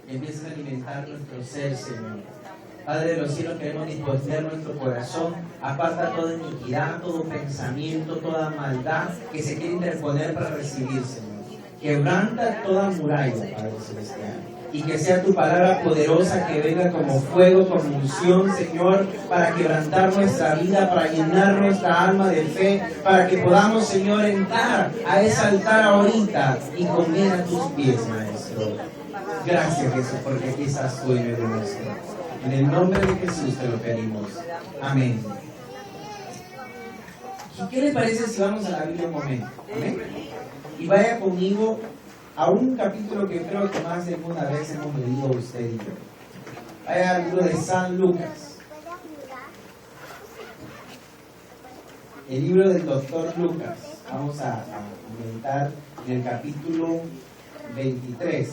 empieces a alimentar nuestro ser, Señor. Padre de los cielos, queremos disponer nuestro corazón, aparta toda iniquidad, todo pensamiento, toda maldad que se quiere interponer para recibir, Señor. Quebranta toda muralla, Padre Celestial, y que sea tu palabra poderosa que venga como fuego, como unción, Señor, para quebrantar nuestra vida, para llenar nuestra alma de fe, para que podamos, Señor, entrar a ese altar ahorita y comer a tus pies, Maestro. Gracias, Jesús, porque aquí estás tú en medio nuestro. En el nombre de Jesús te lo pedimos. Amén. ¿Y qué le parece si vamos a la Biblia un momento? Amén. Y vaya conmigo a un capítulo que creo que más de una vez hemos leído usted y yo. Vaya al libro de San Lucas. El libro del doctor Lucas. Vamos a meditar en el capítulo 23.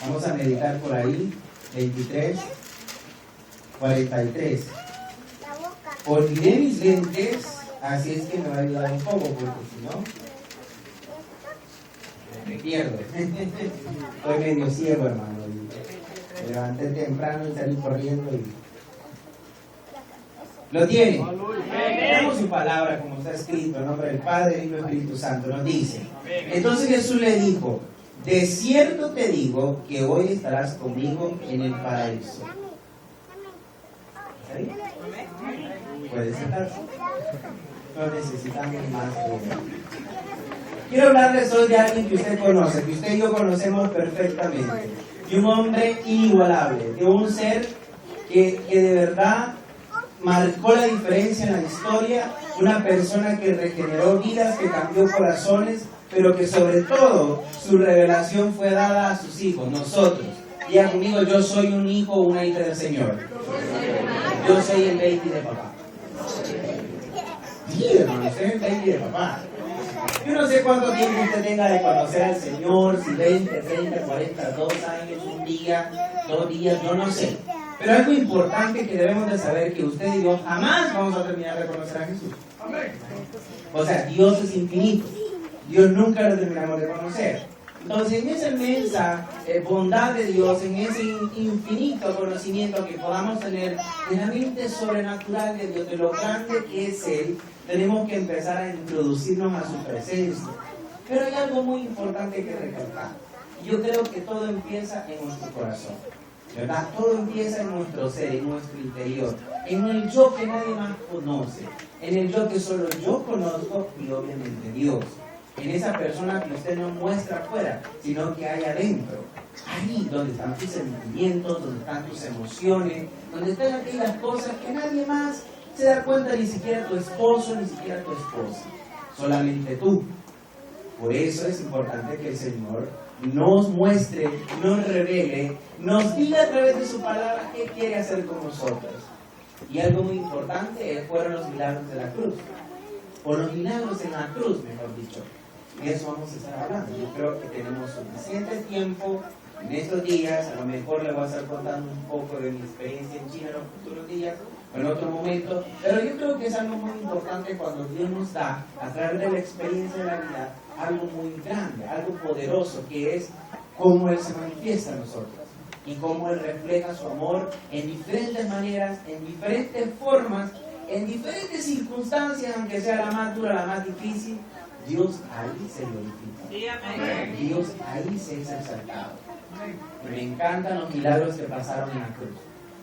Vamos a meditar por ahí, 23, 43. Olvidé mis lentes, así es que me va a ayudar un poco, porque si no, me pierdo. Estoy medio ciego, hermano. Me levanté temprano y salí corriendo y... ¿Lo tiene? Tenemos su palabra, como está escrito, en nombre del Padre, Hijo y Espíritu Santo. Nos dice: entonces Jesús le dijo: de cierto te digo que hoy estarás conmigo en el paraíso. ¿Está bien? Puede sentarse. No necesitamos más. Quiero hablarles hoy de alguien que usted conoce, que usted y yo conocemos perfectamente. De un hombre inigualable, de un ser que de verdad marcó la diferencia en la historia, una persona que regeneró vidas, que cambió corazones, pero que sobre todo su revelación fue dada a sus hijos, nosotros. Diga conmigo: yo soy un hijo o una hija del Señor. Yo soy el baby de papá. Sí, hermano, soy el baby de papá. Yo no sé cuánto tiempo usted tenga de conocer al Señor, si 20, 30, 40, 2 años, un día, 2 días, yo no sé. Pero algo importante que debemos de saber, que usted y yo jamás vamos a terminar de conocer a Jesús. O sea, Dios es infinito. Dios nunca lo terminamos de conocer. Entonces, en esa inmensa bondad de Dios, en ese infinito conocimiento que podamos tener de la mente sobrenatural de Dios, de lo grande que es Él, tenemos que empezar a introducirnos a su presencia. Pero hay algo muy importante que recalcar. Yo creo que todo empieza en nuestro corazón, ¿verdad? Todo empieza en nuestro ser, en nuestro interior, en el yo que nadie más conoce, en el yo que solo yo conozco y obviamente Dios. En esa persona que usted no muestra afuera, sino que hay adentro. Ahí donde están tus sentimientos, donde están tus emociones, donde están aquellas cosas que nadie más se da cuenta, ni siquiera tu esposo, ni siquiera tu esposa. Solamente tú. Por eso es importante que el Señor nos muestre, nos revele, nos diga a través de su palabra qué quiere hacer con nosotros. Y algo muy importante fueron los milagros de la cruz. O los milagros en la cruz, mejor dicho. De eso vamos a estar hablando. Yo creo que tenemos suficiente tiempo en estos días. A lo mejor le voy a estar contando un poco de mi experiencia en China en los futuros días o en otro momento. Pero yo creo que es algo muy importante cuando Dios nos da, a través de la experiencia de la vida, algo muy grande, algo poderoso, que es cómo Él se manifiesta en nosotros y cómo Él refleja su amor en diferentes maneras, en diferentes formas, en diferentes circunstancias, aunque sea la más dura, la más difícil. Dios ahí se glorifica. Dios ahí se es exaltado. Me encantan los milagros que pasaron en la cruz.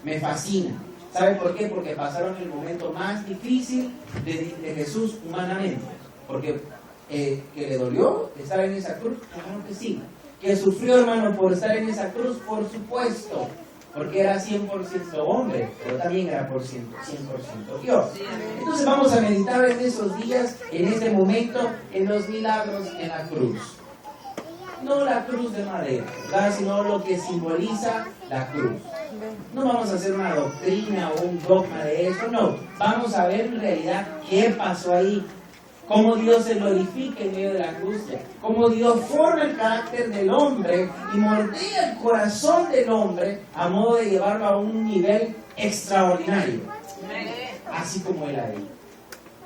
Me fascina. ¿Sabe por qué? Porque pasaron el momento más difícil de Jesús humanamente. Porque que le dolió estar en esa cruz, claro que sí. Que sufrió, hermano, por estar en esa cruz, por supuesto. Porque era 100% hombre, pero también era 100% Dios. Entonces vamos a meditar en esos días, en este momento, en los milagros en la cruz. No la cruz de madera, ¿verdad? Sino lo que simboliza la cruz. No vamos a hacer una doctrina o un dogma de eso, no. Vamos a ver en realidad qué pasó ahí. Cómo Dios se glorifica en medio de la angustia, cómo Dios forma el carácter del hombre y moldea el corazón del hombre a modo de llevarlo a un nivel extraordinario, así como Él era.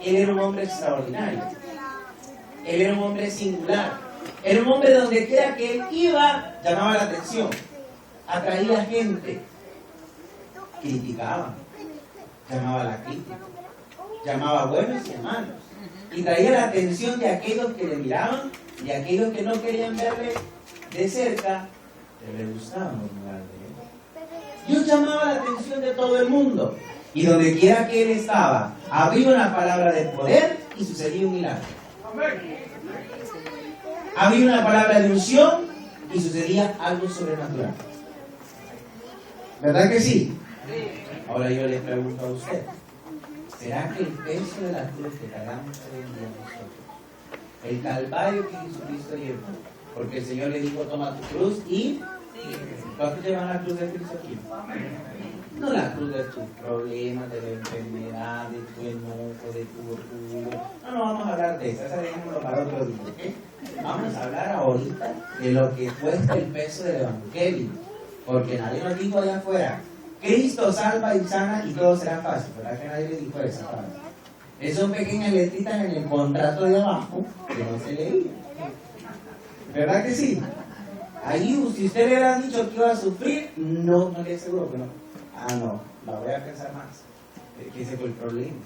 Él era un hombre extraordinario. Él era un hombre singular. Era un hombre donde quiera que él iba, llamaba la atención. Atraía gente. Criticaba. Llamaba la crítica. Llamaba buenos y malos. Y traía la atención de aquellos que le miraban y de aquellos que no querían verle de cerca, pero le gustaba murmurar de él. Dios llamaba la atención de todo el mundo. Y donde quiera que él estaba, había una palabra de poder y sucedía un milagro. Había una palabra de unción y sucedía algo sobrenatural. ¿Verdad que sí? Ahora yo le pregunto a usted, ¿será que el peso de la cruz que cargamos hoy en día nosotros, el calvario que Jesucristo llevó, porque el Señor le dijo, toma tu cruz y... ¿cuántos llevan la cruz de Cristo aquí? No la cruz de tus problemas, de la enfermedad, de tu enojo, de tu orgullo. No vamos a hablar de eso, esa dejémoslo para otro día, ¿ok? Vamos a hablar ahorita de lo que cuesta el peso del Evangelio. Porque nadie nos dijo allá afuera, Cristo salva y sana y todo será fácil. ¿Verdad que nadie le dijo esa palabra? Esas son pequeñas letritas en el contrato de abajo que no se leían. ¿Verdad que sí? Ahí, si usted le hubiera dicho que iba a sufrir, no le aseguro que no. No, la voy a pensar más. Que ese fue el problema.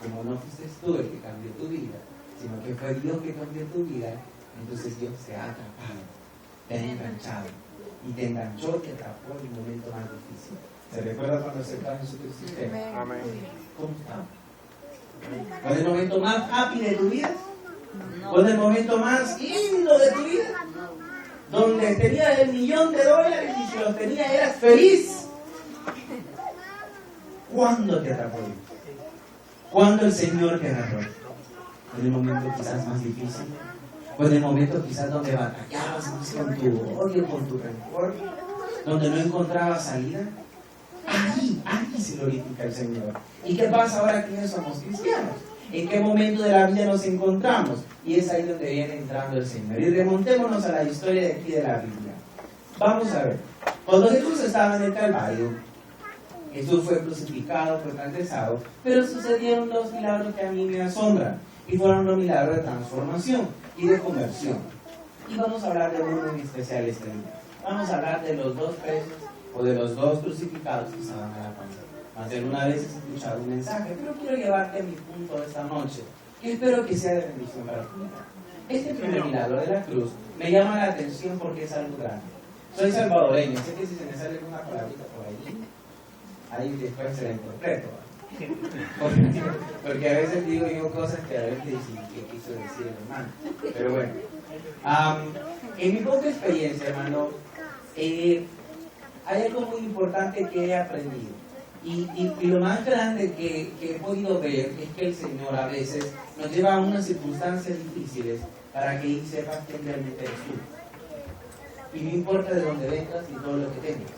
Como no fuiste tú el que cambió tu vida, sino que fue Dios que cambió tu vida, entonces Dios te ha atrapado, te ha enganchado. Y te enganchó y te atrapó en el momento más difícil. ¿Se recuerda cuando aceptaba Jesucristo? Amén. ¿Cómo estaba? ¿Cuál es el momento más happy de tu vida? ¿Cuál es el momento más lindo de tu vida? Donde tenías $1 millón y si los tenías eras feliz. ¿Cuándo te atrapó Dios? ¿Cuándo el Señor te agarró? En el momento quizás más difícil. O en el momento quizás donde batallabas más con tu odio, con tu rencor, donde no encontrabas salida. Ahí se glorifica el Señor. ¿Y qué pasa ahora que somos cristianos? ¿En qué momento de la vida nos encontramos? Y es ahí donde viene entrando el Señor. Y remontémonos a la historia de aquí de la Biblia. Vamos a ver. Cuando Jesús estaba en el Calvario, Jesús fue crucificado, fue transgresado, pero sucedieron 2 milagros que a mí me asombran. Y fueron los milagros de transformación y de conversión. Y vamos a hablar de uno en especial este día. Vamos a hablar de los 2 presos o de los 2 crucificados que estaban a la panza. Más de alguna vez he escuchado un mensaje, pero quiero llevarte a mi punto esta noche, que espero que sea de bendición para tu vida. Este primer milagro de la cruz me llama la atención porque es algo grande. Soy salvadoreño, sé que si se me sale una palabrita por ahí después se la interpreto. Porque a veces digo yo cosas que a veces dicen que quiso decir el hermano. Pero bueno, en mi poca experiencia, hermano, hay algo muy importante que he aprendido. Y lo más grande que he podido ver es que el Señor a veces nos lleva a unas circunstancias difíciles para que sepas quién realmente eres tú. Y no importa de dónde vengas y todo lo que tengas.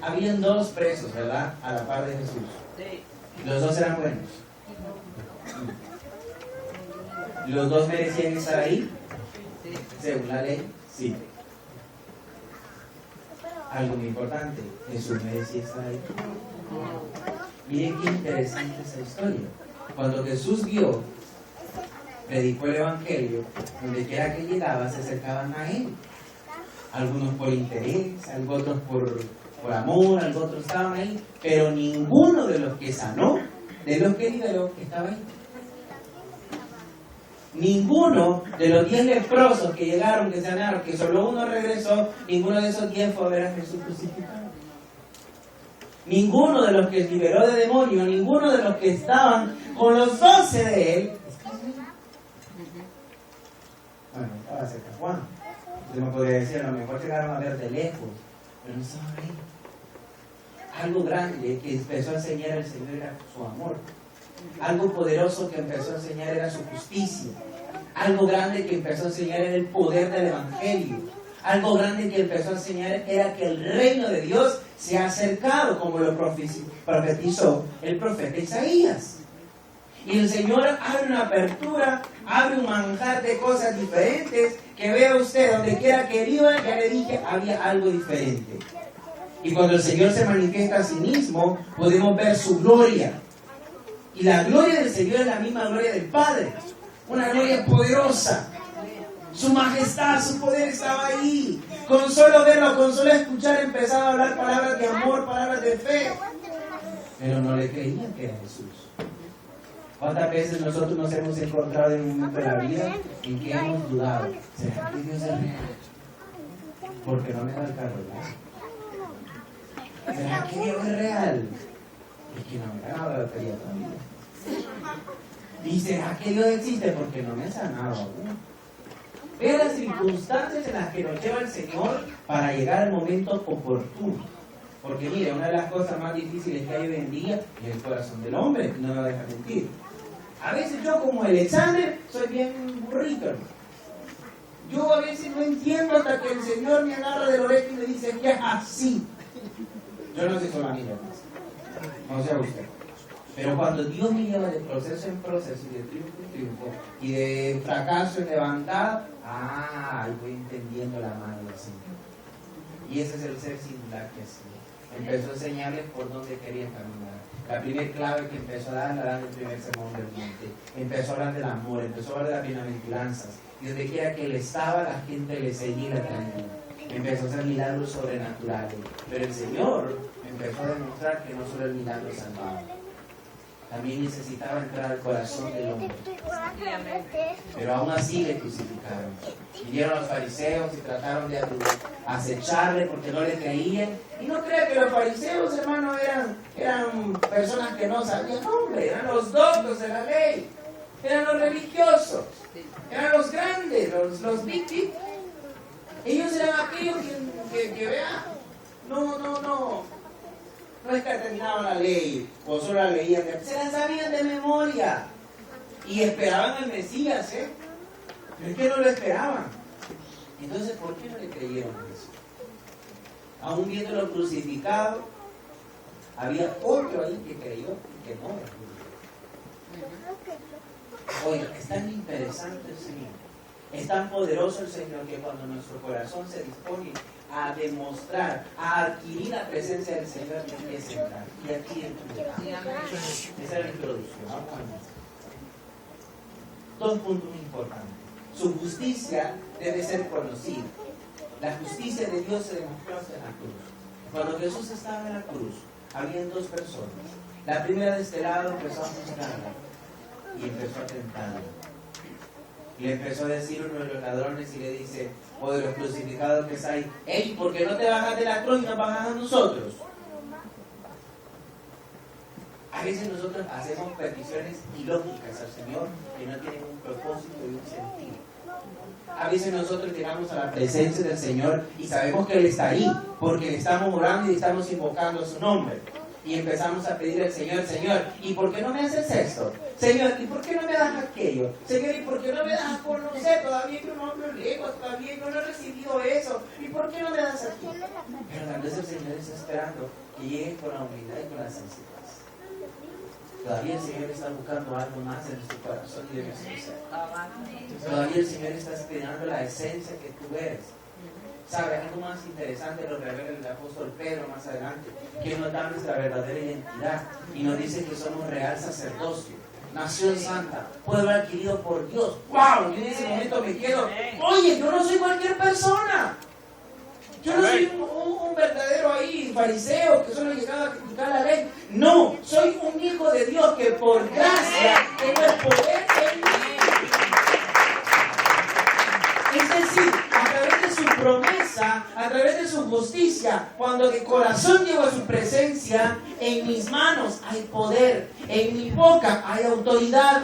Habían 2 presos, ¿verdad? A la par de Jesús. Los 2 eran buenos. ¿Los 2 merecían estar ahí? Según la ley, sí. Algo muy importante, Jesús merecía estar ahí. Miren qué interesante esa historia. Cuando Jesús predicó el Evangelio, donde quiera que llegaba, se acercaban a él. Algunos por interés, otros por amor, otros estaban ahí, pero ninguno de los que sanó, de los que liberó, estaba ahí. Ninguno de los 10 leprosos que llegaron, que sanaron, que solo uno regresó, ninguno de esos 10 fue a ver a Jesús crucificado. Ninguno de los que liberó de demonios, ninguno de los que estaban con los 12 de él. Bueno, estaba cerca Juan. Yo no podría decir, a lo mejor llegaron a ver de lejos, pero no estaban ahí. Algo grande que empezó a enseñar el Señor era su amor. Algo poderoso que empezó a enseñar era su justicia. Algo grande que empezó a enseñar era el poder del Evangelio. Algo grande que empezó a enseñar era que el reino de Dios se ha acercado, como lo profetizó el profeta Isaías. Y el Señor abre una apertura, abre un manjar de cosas diferentes, que vea usted donde quiera que viva, ya le dije, había algo diferente. Y cuando el Señor se manifiesta a sí mismo, podemos ver su gloria. Y la gloria del Señor es la misma gloria del Padre. una gloria poderosa. Su majestad, su poder estaba ahí. Con solo verlo, con solo escuchar, empezaba a hablar palabras de amor, palabras de fe. Pero no le creían que era Jesús. ¿Cuántas veces nosotros nos hemos encontrado en un momento de la vida en que hemos dudado? ¿Será que Dios es real? Porque no me da el carro, ¿verdad? ¿Será que Dios es real? Es que no me ha ganado la lotería todavía. ¿Y será que Dios existe? Porque no me ha sanado aún. Ve las circunstancias en las que nos lleva el Señor para llegar al momento oportuno. Porque mire, una de las cosas más difíciles que hay hoy en día es el corazón del hombre, no me deja mentir. A veces yo como Alexander soy bien burrito, hermano. Yo a veces no entiendo hasta que el Señor me agarra del oreja y me dice, ya es así. Yo no sé solamente eso, no sea usted. Pero cuando Dios me lleva de proceso en proceso y de triunfo en triunfo y de fracaso en levantada, ahí voy entendiendo la mano del Señor. Y ese es el ser singular que sí. Empezó a enseñarles por dónde quería caminar. La primera clave que empezó a dar la dan el primer sermón del monte. Empezó a hablar del amor, empezó a hablar de las bienaventuranzas. Y donde quiera que él estaba, la gente le seguía también. Empezó a hacer milagros sobrenaturales. Pero el Señor empezó a demostrar que no solo el milagro salvaba, también necesitaba entrar al corazón del hombre. Pero aún así le crucificaron. Vinieron los fariseos y trataron de acecharle porque no le creían. Y no crea que los fariseos, hermano, eran personas que no sabían nombre. Eran los doctos de la ley. Eran los religiosos. Eran los grandes, los big. Ellos eran aquellos que vean, no es que terminaban la ley o solo la leían, se la sabían de memoria y esperaban al Mesías, pero es que no lo esperaban. Entonces, ¿por qué no le creyeron a Jesús? Aún viéndolo crucificado, había otro ahí que creyó y que no lo creyó. Oiga, es tan interesante el Señor, es tan poderoso el Señor que cuando nuestro corazón se dispone a demostrar, a adquirir la presencia del Señor, empieza a entrar. Y aquí esa es la introducción. Dos puntos importantes. Su justicia debe ser conocida. La justicia de Dios se demostró hasta en la cruz. Cuando Jesús estaba en la cruz, habían dos personas. La primera de este lado empezó a juzgarla y empezó a tentarla. Y le empezó a decir uno de los ladrones y le dice, o de los crucificados que está ahí, hey, ¿por qué no te bajas de la cruz y nos bajas a nosotros? A veces nosotros hacemos peticiones ilógicas al Señor que no tienen un propósito y un sentido. A veces nosotros llegamos a la presencia del Señor y sabemos que Él está ahí, porque le estamos orando y estamos invocando su nombre. Y empezamos a pedir al Señor, Señor, ¿y por qué no me haces esto? Señor, ¿y por qué no me das aquello? Señor, ¿y por qué no me das conocer? Todavía que no hablo lejos, todavía no he recibido eso. ¿Y por qué no me das aquí? Pero tal vez el Señor está esperando que llegue con la humildad y con la sencillez. Todavía el Señor está buscando algo más en nuestro corazón y de nuestro ser. Todavía el Señor está esperando la esencia que tú eres. ¿Sabe? Algo más interesante lo revela el apóstol Pedro más adelante, que nos da nuestra verdadera identidad y nos dice que somos real sacerdocio, nación santa, pueblo adquirido por Dios. ¡Wow! Y en ese momento me quedo, oye, yo no soy cualquier persona. Yo no soy un verdadero ahí fariseo que solo llegaba a criticar la ley. No, soy un hijo de Dios que por gracia tengo el poder en mí. Es decir, a través de su promesa, a través de su justicia, cuando de corazón llego a su presencia, en mis manos hay poder, en mi boca hay autoridad.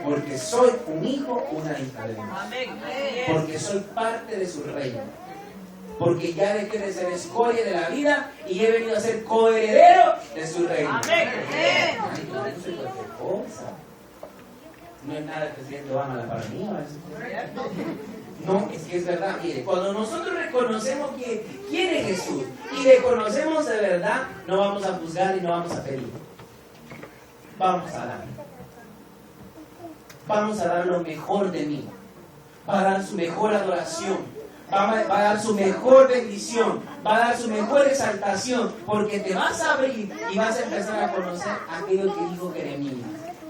Porque soy un hijo, una hija de Dios. Porque soy parte de su reino. Porque ya dejé de ser escoria de la vida y he venido a ser coheredero de su reino. Amén. No es cualquier cosa. No es nada que el Señor lo ama para mí. No, es que es verdad. Mire, cuando nosotros reconocemos quién es Jesús y le conocemos de verdad, no vamos a juzgar y no vamos a pedir. Vamos a dar. Vamos a dar lo mejor de mí. Va a dar su mejor adoración. Va a dar su mejor bendición, va a dar su mejor exaltación, porque te vas a abrir y vas a empezar a conocer aquello que dijo Jeremías.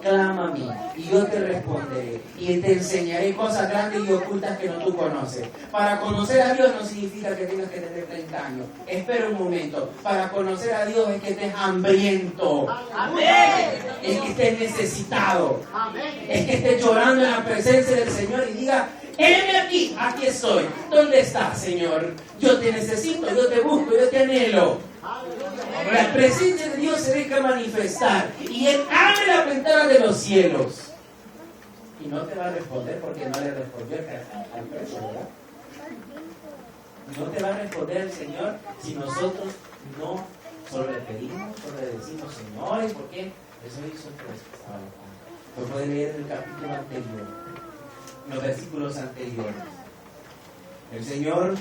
clama a mí y yo te responderé y te enseñaré cosas grandes y ocultas que no tú conoces. Para conocer a Dios no significa que tengas que tener 30 años. Espera un momento. Para conocer a Dios es que estés hambriento. Amén. Es que estés necesitado. Amén. Es que estés llorando en la presencia del Señor y diga: heme aquí, aquí estoy. ¿Dónde estás, Señor? Yo te necesito, yo te busco, yo te anhelo. La presencia de Dios se deja manifestar y Él abre la ventana de los cielos. Y no te va a responder porque no le respondió al preso, ¿verdad? No te va a responder el Señor si nosotros no solo le pedimos, solo le decimos: Señor, ¿y por qué? Eso hizo el preso. Lo puede leer en el capítulo anterior, en los versículos anteriores. El Señor,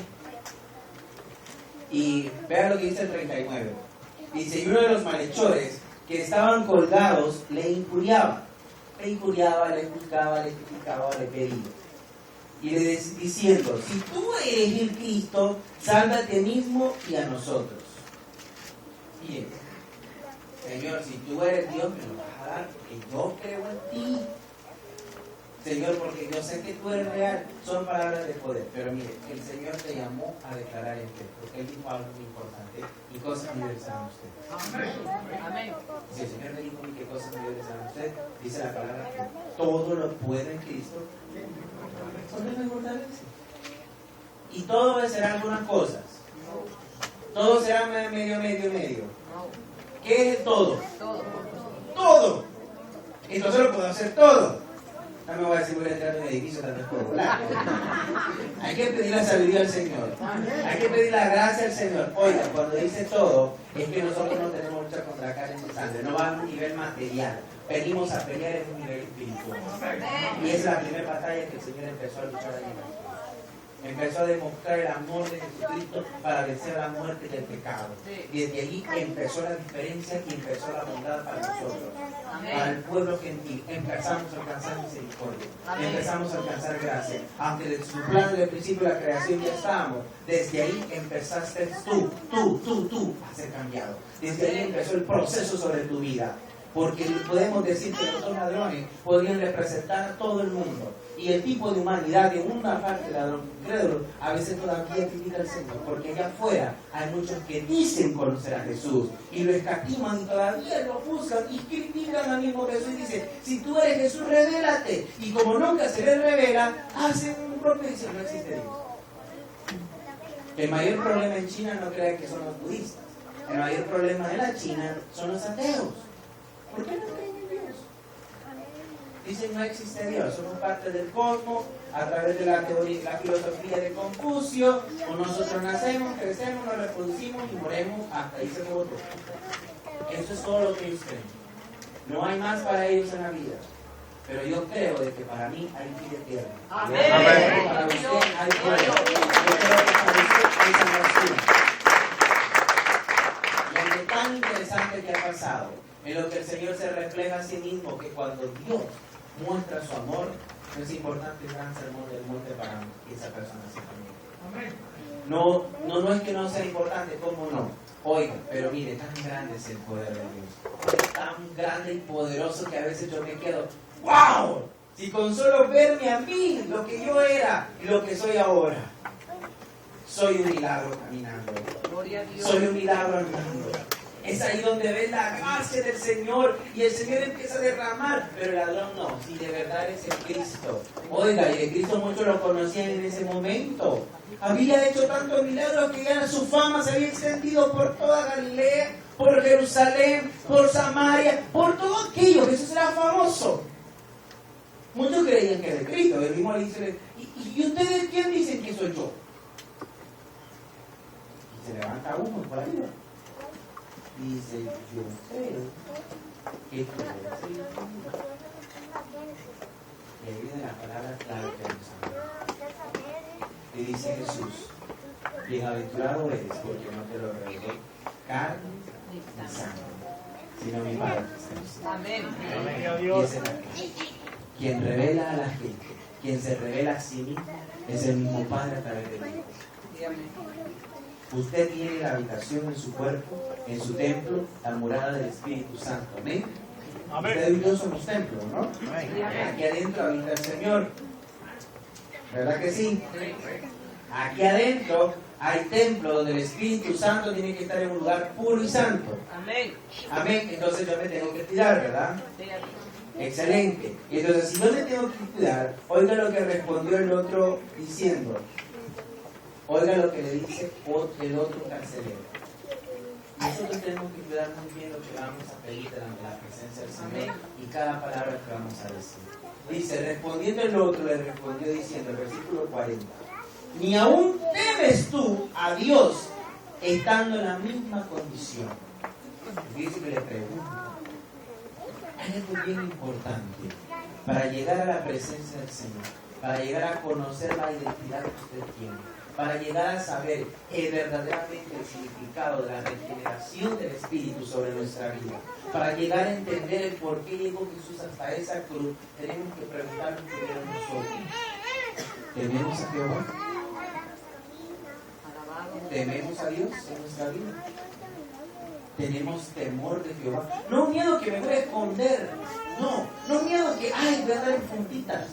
y vean lo que dice el 39. Dice: y uno de los malhechores que estaban colgados le injuriaba, le juzgaba, le criticaba, le pedía. Y le diciendo: si tú eres el Cristo, salva a ti mismo y a nosotros. Bien, Señor, si tú eres Dios, me lo vas a dar porque yo creo en ti. Señor, porque yo sé que tú eres real. Son palabras de poder. Pero mire, el Señor te llamó a declarar en fe, porque Él dijo algo muy importante: y cosas mayores harán usted. Amén. Si el Señor me dijo qué cosas mayores harán usted, dice la palabra que todo lo puede en Cristo. Y todo serán algunas cosas. Todo será medio. ¿Qué es todo? Todo. Entonces lo puedo hacer todo. No me voy a decir: voy a entrar en un edificio, tal vez puedo volar. Hay que pedir la sabiduría al Señor. Hay que pedir la gracia al Señor. Oiga, cuando dice todo, es que nosotros no tenemos lucha contra carne y sangre. No va a un nivel material. Venimos a pelear en un nivel espiritual. Y esa es la primera batalla que el Señor empezó a luchar ahí en la tierra. Empezó a demostrar el amor de Jesucristo para vencer la muerte del pecado. Y desde allí empezó la diferencia y empezó la bondad para nosotros. Para el pueblo gentil empezamos a alcanzar misericordia. Empezamos a alcanzar gracia. Aunque desde su plan del principio de la creación ya estábamos, desde ahí empezaste tú a ser cambiado. Desde ahí empezó el proceso sobre tu vida. Porque podemos decir que los dos ladrones podrían representar a todo el mundo. Y el tipo de humanidad, en una parte ladrón incrédulo, a veces todavía critica al Señor. Porque allá afuera hay muchos que dicen conocer a Jesús y lo escatiman y todavía lo buscan y critican al mismo Jesús y dicen: si tú eres Jesús, revélate. Y como nunca se les revela, hacen un propio y dicen: no existe Dios. El mayor problema en China no crean que son los budistas. El mayor problema de la China son los ateos. ¿Por qué no creen en Dios? Dicen: no existe Dios, somos parte del cosmos a través de la teoría, la filosofía de Confucio. O nosotros nacemos, crecemos, nos reproducimos y moremos, hasta ahí se acabó todo. Eso es todo lo que ellos creen. No hay más para ellos en la vida. Pero yo creo de que para mí hay vida eterna. Amén. Para usted hay poder. Yo creo que para usted hay salvación. Y algo tan interesante que ha pasado, en lo que el Señor se refleja a sí mismo, que cuando Dios muestra su amor, no es importante el gran sermón del monte para que esa persona se cambie. No es que no sea importante, ¿cómo no? Oiga, pero mire, tan grande es el poder de Dios. Tan grande y poderoso que a veces yo me quedo: ¡wow! Si con solo verme a mí, lo que yo era y lo que soy ahora. Soy un milagro caminando. Soy un milagro andando. Es ahí donde ves la gracia del Señor y el Señor empieza a derramar. Pero el ladrón no, si de verdad es el Cristo. Oiga, y el Cristo muchos lo conocían en ese momento. Había hecho tantos milagros que ya su fama se había extendido por toda Galilea, por Jerusalén, por Samaria, por todo aquello. Jesús era famoso. Muchos creían que era el Cristo. El mismo le dice: ¿y ustedes quién dicen que soy yo? Y se levanta uno por arriba. Dice: yo creo que tú eres el Hijo. Y ahí viene la palabra clave que nos habla. Y dice Jesús: bienaventurado eres porque no te lo reveló carne ni sangre, sino mi Padre que está en el cielo. Y ese es la que quien revela a la gente, quien se revela a sí mismo, es el mismo Padre a través del Hijo. Usted tiene la habitación en su cuerpo, en su templo, la morada del Espíritu Santo. Amén. Usted y yo somos templos, ¿no? Aquí adentro habita el Señor. ¿Verdad que sí? Aquí adentro hay templo donde el Espíritu Santo tiene que estar en un lugar puro y santo. Amén. Amén. Entonces yo me tengo que cuidar, ¿verdad? Excelente. Entonces, si yo me tengo que cuidar, oiga lo que respondió el otro diciendo. Oiga lo que le dice el otro carcelero. Nosotros tenemos que cuidar muy bien lo que vamos a pedir delante de la presencia del Señor y cada palabra que vamos a decir. Dice, respondiendo el otro, le respondió diciendo, el versículo 40, ni aún temes tú a Dios estando en la misma condición. Dice que le pregunta, hay algo bien importante para llegar a la presencia del Señor, para llegar a conocer la identidad que usted tiene, para llegar a saber verdaderamente el significado de la regeneración del Espíritu sobre nuestra vida, para llegar a entender el por qué llegó Jesús hasta esa cruz, tenemos que preguntarnos primero nosotros, ¿tememos a Jehová? ¿Tememos a Dios en nuestra vida? ¿Tenemos temor de Jehová? No miedo que me voy a esconder, no miedo que, voy a dar en puntitas,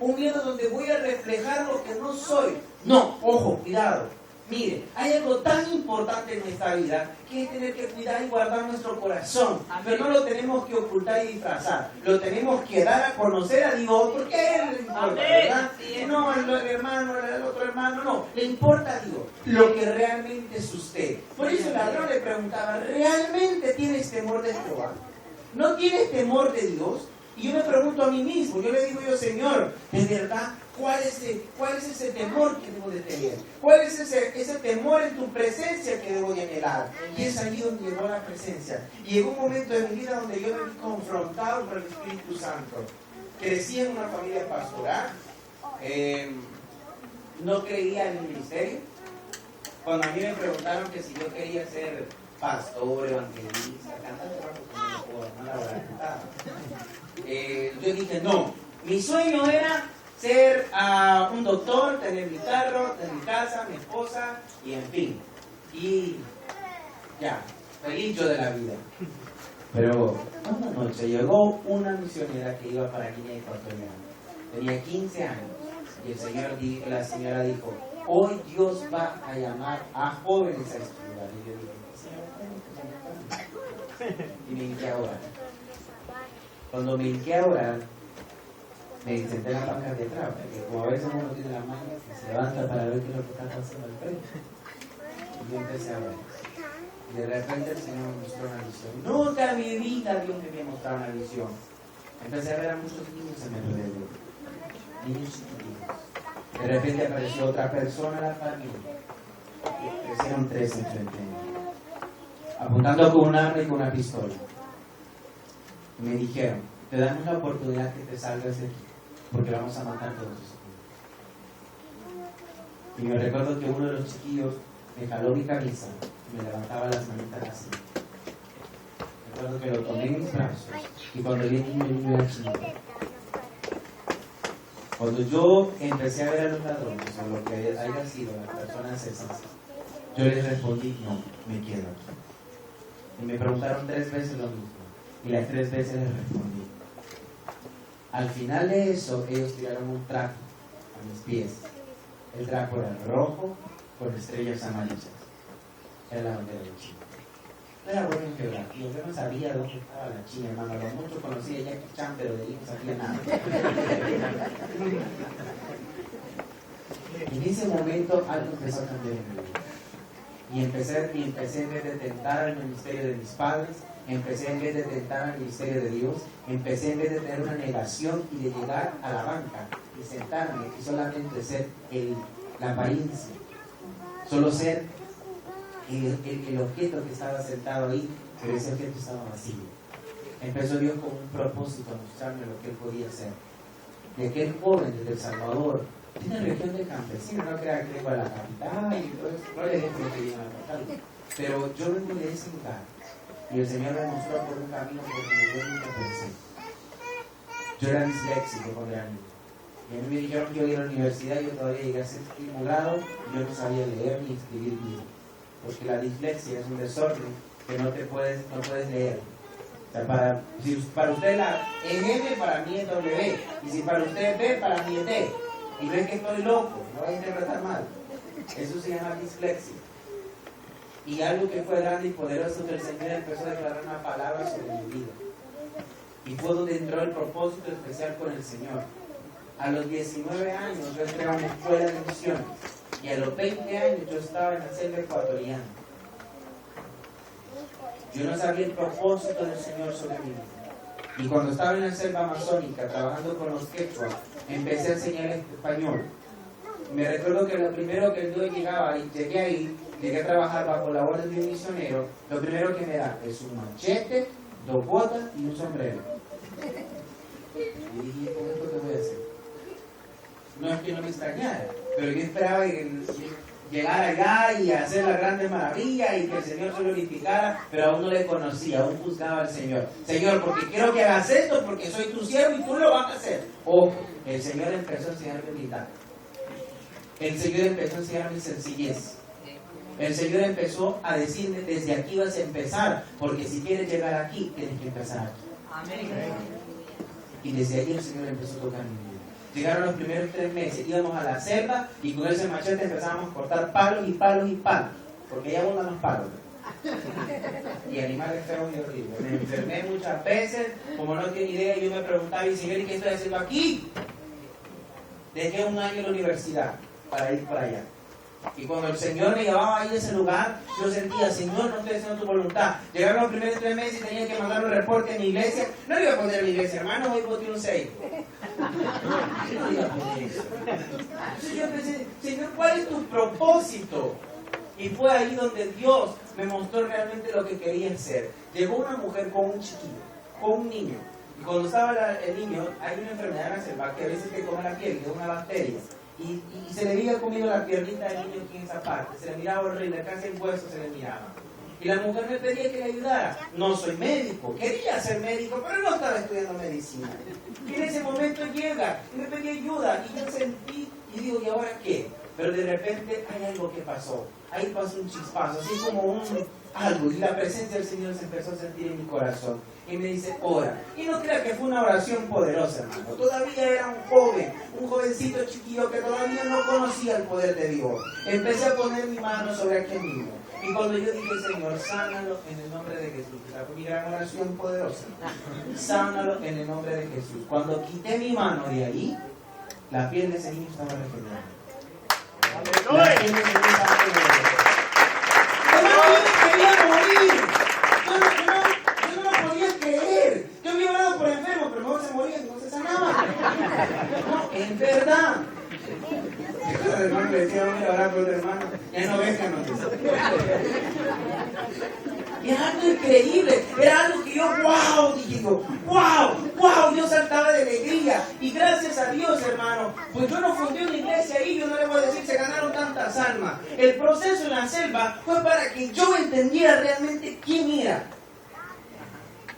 un miedo donde voy a reflejar lo que no soy. No, ojo, cuidado. Mire, hay algo tan importante en nuestra vida que es tener que cuidar y guardar nuestro corazón. Pero no lo tenemos que ocultar y disfrazar. Lo tenemos que dar a conocer a Dios porque a Él le importa, ¿verdad? No el hermano, el otro hermano, no. Le importa a Dios lo que realmente es usted. Por eso el ladrón le preguntaba, ¿realmente tienes temor de Jehová? ¿No tienes temor de Dios? Y yo me pregunto a mí mismo, yo le digo Señor, ¿de verdad cuál es ese temor que debo de tener? ¿Cuál es ese temor en tu presencia que debo de anhelar? Y es allí donde llegó la presencia. Y llegó un momento de mi vida donde yo me vi confrontado por el Espíritu Santo. Crecí en una familia pastoral, no creía en el ministerio. Cuando a mí me preguntaron que si yo quería ser pastor, evangelista, cantante, yo dije no. Mi sueño era ser un doctor, tener mi carro, tener mi casa, mi esposa y en fin. Y ya, feliz yo de la vida. Pero una noche llegó una misionera que iba para Guinea Ecuatorial. Tenía 15 años y la señora dijo, hoy Dios va a llamar a jóvenes a estudiar. Y yo dije, Señor, y me hinqué a orar. Cuando me hinqué a orar, me senté en la banca de atrás, porque como a veces uno tiene la mano, se levanta para ver qué es lo que está pasando al frente. Y yo empecé a ver. Y de repente el Señor me mostró una visión. Nunca en mi vida Dios me había mostrado una visión. Empecé a ver a muchos niños en mi alrededor. Niños chiquititos. De repente apareció otra persona en la familia. Y crecieron 3 enfrente de mí, apuntando con un arma y con una pistola. Y me dijeron, te damos la oportunidad que te salgas de aquí, porque vamos a matar a todos esos niños. Y me recuerdo que uno de los chiquillos me jaló mi camisa y me levantaba las manitas así. Recuerdo que lo tomé en mis brazos y cuando vi el niño era chiquito. Cuando yo empecé a ver a los ladrones o lo que haya sido las personas esas, yo les respondí, no, me quedo aquí. Y me preguntaron 3 veces lo mismo. Y las 3 veces les respondí. Al final de eso, ellos tiraron un trapo a mis pies. El trapo era rojo con estrellas amarillas. Era la bandera de China. No era bueno en geografía, yo no sabía dónde estaba la China, hermano. Lo mucho conocía a Jackie Chan, pero de ahí no sabía nada. En ese momento algo empezó a cambiar en mi vida. Y empecé en vez de tentar al ministerio de mis padres, empecé en vez de tentar al ministerio de Dios, empecé en vez de tener una negación y de llegar a la banca y sentarme y solamente ser la apariencia, solo ser el objeto que estaba sentado ahí, pero ese objeto estaba vacío. Empezó Dios con un propósito a mostrarme lo que Él podía hacer. Y aquel joven desde El Salvador, de una región de campesinos, no crea que vengo a la capital y todo eso, no le dejo que llegue a la capital, pero yo vengo de ese lugar y el Señor me mostró por un camino porque yo nunca pensé. Yo era disléxico cuando era niño y a mí me dijeron que yo iba a la universidad y yo todavía llegué a ser estimulado y yo no sabía leer ni escribir bien, porque la dislexia es un desorden que no puedes leer, sea, si para usted es M, para mí es W. Y si para usted es B, para mí es D. Y ven que estoy loco, no voy a interpretar mal. Eso se llama dislexia. Y algo que fue grande y poderoso que el Señor empezó a declarar una palabra sobre mi vida. Y fue donde entró el propósito especial con el Señor. A los 19 años yo entré a una escuela de misiones. Y a los 20 años yo estaba en la selva ecuatoriana. Yo no sabía el propósito del Señor sobre mí. Y cuando estaba en la selva amazónica trabajando con los quechua, empecé a enseñar español. Me recuerdo que lo primero que yo llegaba y llegué a trabajar bajo la orden de un misionero. Lo primero que me da es un machete, 2 botas y un sombrero. Y dije, ¿cómo esto qué voy a hacer? No es que no me extrañara, pero yo esperaba llegar allá y hacer la grande maravilla y que el Señor se glorificara, pero aún no le conocía, aún buscaba al Señor. Señor, porque quiero que hagas esto, porque soy tu siervo y tú lo vas a hacer. Ojo, el Señor empezó a enseñarme humildad. El Señor empezó a enseñarme sencillez. El Señor empezó a decirme, desde aquí vas a empezar, porque si quieres llegar aquí, tienes que empezar aquí. Amén. Y desde allí el Señor empezó a tocar mi vida. Llegaron los primeros 3 meses, íbamos a la selva y con ese machete empezábamos a cortar palos y palos y palos, porque ya abundan los palos. Y animales feos y horribles. Me enfermé muchas veces, como no tenía idea, yo me preguntaba, y Señor, ¿y qué estoy haciendo aquí? Dejé 1 año en la universidad para ir para allá. Y cuando el Señor me llevaba ahí a ese lugar, yo sentía, Señor, no estoy haciendo tu voluntad. Llegaron los primeros 3 meses y tenía que mandar un reporte a mi iglesia. No le iba a poner a mi iglesia, hermano, hoy boté un 6. No iba a poner eso. Entonces yo pensé, Señor, ¿cuál es tu propósito? Y fue ahí donde Dios me mostró realmente lo que quería hacer. Llegó una mujer con un chiquillo, con un niño. Y cuando estaba el niño, hay una enfermedad en la selva que a veces te come la piel, que es una bacteria. Y se le había comido la piernita del niño aquí en esa parte. Se le miraba horrible, casi el hueso se le miraba. Y la mujer me pedía que le ayudara. No soy médico, quería ser médico, pero no estaba estudiando medicina. Y en ese momento llega y me pedía ayuda. Y yo sentí, y digo, ¿y ahora qué? Pero de repente hay algo que pasó. Ahí pasó un chispazo, así como algo. Y la presencia del Señor se empezó a sentir en mi corazón. Y me dice, ora. Y no crea que fue una oración poderosa, hermano. Todavía era un jovencito chiquillo que todavía no conocía el poder de Dios. Empecé a poner mi mano sobre aquel niño. Y cuando yo dije, Señor, sánalo en el nombre de Jesús. Esa fue mi gran oración poderosa. Sánalo en el nombre de Jesús. Cuando quité mi mano de ahí, la piel de ese niño estaba regenerada. La piel de ese niño estaba regenerada. Hermano, yo me quería morir. Yo no lo podía creer. Yo había orado por enfermo, pero no se moría, no se sanaba. No, en verdad. El hermano le decía, vamos a orar por el hermano, ya no ves que no te. Y era algo increíble, era algo que yo, wow, dije yo, wow, yo saltaba de alegría. Y gracias a Dios, hermano, pues yo no fundé una iglesia ahí, yo no le voy a decir, se ganaron tantas almas. El proceso en la selva fue para que yo entendiera realmente quién era.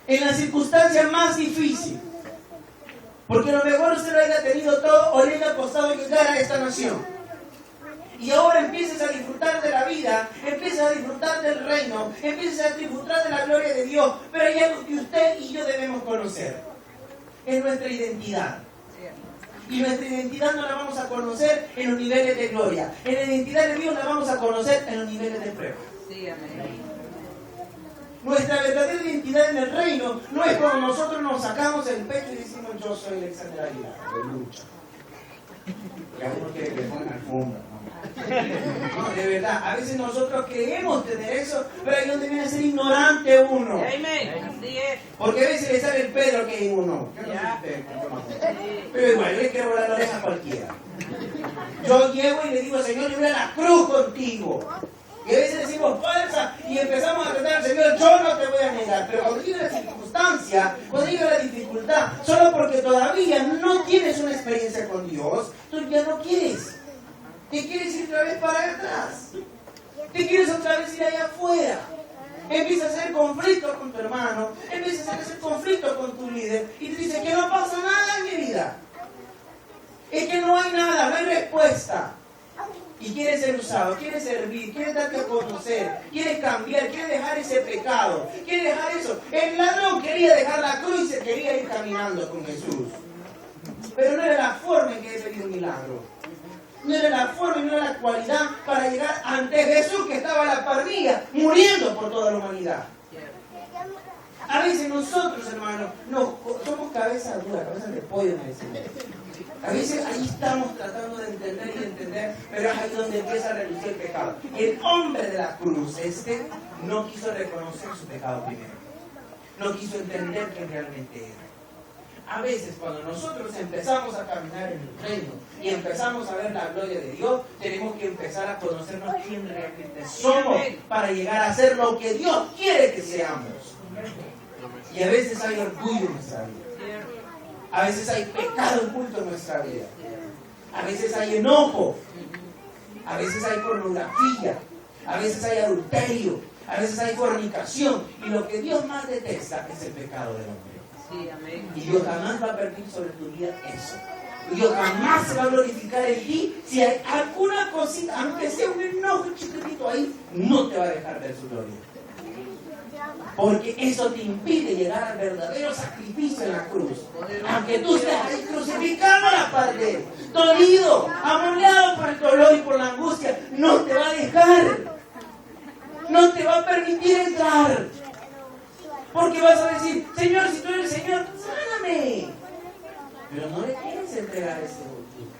En la circunstancia más difícil. Porque a lo mejor usted lo haya tenido todo o le haya costado llegar a esta nación. Y ahora empiezas a disfrutar de la vida, empiezas a disfrutar del reino, empiezas a disfrutar de la gloria de Dios. Pero hay algo que usted y yo debemos conocer. Es nuestra identidad. Y nuestra identidad no la vamos a conocer en los niveles de gloria. En la identidad de Dios la vamos a conocer en los niveles de prueba. Sí, amén. Nuestra verdadera identidad en el reino no es cuando nosotros nos sacamos el pecho y decimos, yo soy Alexander Aguilar, de lucha. Y a uno quiere que le pongan alfombra, ¿no? No, de verdad, a veces nosotros queremos tener eso, pero ahí donde viene a ser ignorante uno. Así es. Porque a veces le sale el Pedro que es uno. Yo no sé pero igual, yo le quiero volar la oreja a cualquiera. Yo llego y le digo, Señor, yo voy a la cruz contigo. Y a veces decimos falsa y empezamos a tratar al Señor, yo no te voy a negar. Pero cuando llega la circunstancia, cuando llega la dificultad, solo porque todavía no tienes una experiencia con Dios, tú ya no quieres. Te quieres ir otra vez para atrás. Te quieres otra vez ir allá afuera. Empiezas a hacer conflicto con tu hermano, empiezas a hacer conflicto con tu líder y te dice que no pasa nada en mi vida. Es que no hay nada, no hay respuesta. Y y quieres ser usado, quieres servir, quieres darte a conocer, quieres cambiar, quieres dejar ese pecado, quieres dejar eso. El ladrón quería dejar la cruz y se quería ir caminando con Jesús. Pero no era la forma en que he pedido un milagro. No era la forma y no era la cualidad para llegar ante Jesús, que estaba a la parrilla, muriendo por toda la humanidad. A veces nosotros, hermanos, somos cabezas duras, cabezas de pollo, me decimos. A veces ahí estamos tratando de entender, pero es ahí donde empieza a relucir el pecado. El hombre de la cruz, no quiso reconocer su pecado primero. No quiso entender quién realmente era. A veces cuando nosotros empezamos a caminar en el reino y empezamos a ver la gloria de Dios, tenemos que empezar a conocernos quién realmente somos para llegar a ser lo que Dios quiere que seamos. Y a veces hay orgullo en nuestra vida. A veces hay pecado oculto en nuestra vida. A veces hay enojo. A veces hay pornografía. A veces hay adulterio. A veces hay fornicación. Y lo que Dios más detesta es el pecado del hombre. Y Dios jamás va a permitir sobre tu vida eso. Y Dios jamás se va a glorificar en ti si hay alguna cosita, aunque sea un enojo chiquitito ahí, no te va a dejar ver su gloria. Porque eso te impide llegar al verdadero sacrificio en la cruz. Aunque tú estés ahí crucificando la pared, dolido, amoleado por el dolor y por la angustia, no te va a dejar. No te va a permitir entrar. Porque vas a decir, Señor, si tú eres el Señor, sáname. Pero no le quieres entregar ese motivo.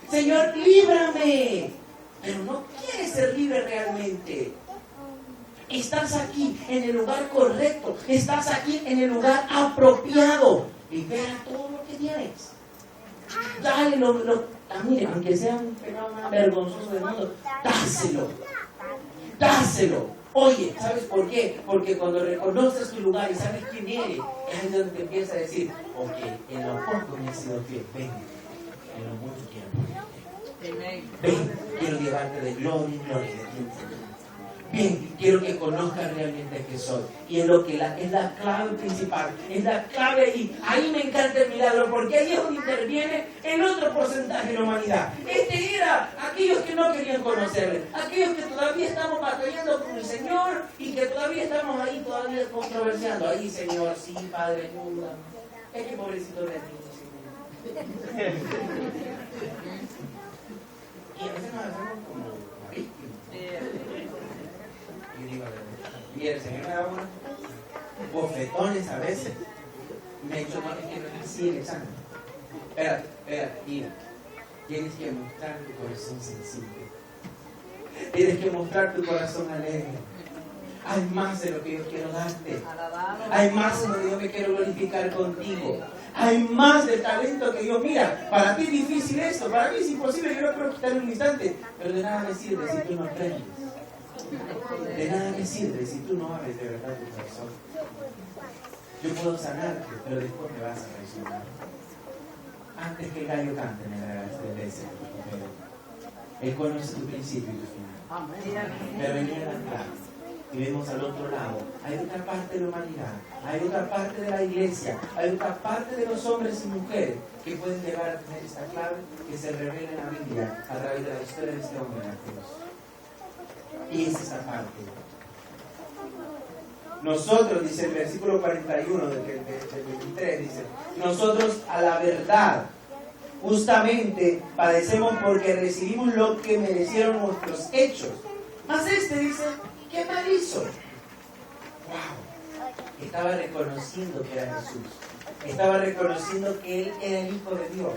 Señor, líbrame. Pero no quieres ser libre realmente. Estás aquí en el lugar correcto. Estás aquí en el lugar apropiado. Libera todo lo que tienes. Dale mire, aunque sea un pecado más vergonzoso del mundo, dáselo. Dáselo. Oye, ¿sabes por qué? Porque cuando reconoces tu lugar y sabes quién eres, es ahí donde te empiezas a decir, ok, en lo poco me he sido fiel, ven, en lo mucho quiero ponerte. Ven, quiero llevarte de gloria en gloria, de tiempo. Bien, quiero que conozcas realmente qué soy. Y es lo que es la clave principal, es la clave, y ahí me encanta el milagro, porque ahí es donde interviene el otro porcentaje de la humanidad. Era aquellos que no querían conocerle, aquellos que todavía estamos batallando con el Señor y que todavía estamos ahí, todavía controversiando. Ahí, Señor, sí, Padre, ayuda. Es que pobrecito de ti, Señor. Y a veces nos hacemos como víctimas. Y el Señor me da unos bofetones a veces. Me ha dicho, no, es que no es así el examen. Espérate, mira. Tienes que mostrar tu corazón sensible. Tienes que mostrar tu corazón alegre. Hay más de lo que yo quiero darte. Hay más de lo que yo me quiero glorificar contigo. Hay más del talento que Dios mira. Para ti es difícil esto, para mí es imposible, yo lo quiero quitar en un instante. Pero de nada me sirve si tú no aprendes. De nada me sirve si tú no abres de verdad tu corazón. Yo puedo sanarte, pero después me vas a traicionar. Antes que el gallo cante, me darás de veces. Él conoce tu principio y tu final. Pero venía la clave. Y vemos al otro lado. Hay otra parte de la humanidad. Hay otra parte de la iglesia. Hay otra parte de los hombres y mujeres que pueden llegar a tener esta clave que se revela en la Biblia a través de la historia de este hombre en Dios. Y es esa parte. Nosotros, dice el versículo 41 del 23, dice, nosotros a la verdad justamente padecemos porque recibimos lo que merecieron nuestros hechos. Mas dice, ¿qué mal hizo? ¡Wow! Estaba reconociendo que era Jesús. Estaba reconociendo que Él era el Hijo de Dios.